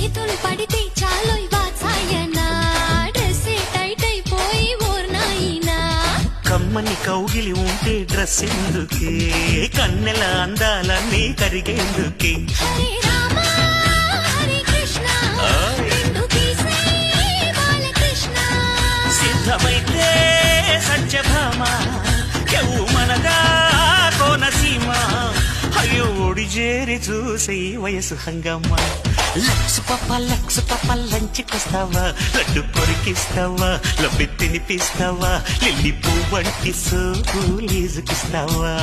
చేతులు పడితే చాలోయ్ వాత్సాయనా డ్రెస్సే టైట్ అయిపోయి ఓర్నాయినా కమ్మని కౌగిలి ఉంటే డ్రెస్ ఎందుకే కన్నెల అందాలన్నీ కరిగేందుకే హరే రామ హరే కృష్ణ రెండు తీసే బాలకృష్ణ సిద్ధమైతే సత్యభామ ఎవు మనదా కోనసీమ అయ్యో ఒడి చేరి చూసి వయసు హంగమ్మ లక్స్ పప్ప లంచ్కొస్తావా లడ్డు కొరికిస్తావా లబ్బి తినిపిస్తావా లిల్లీ పువ్వంటి సోపు లీజుకిస్తావా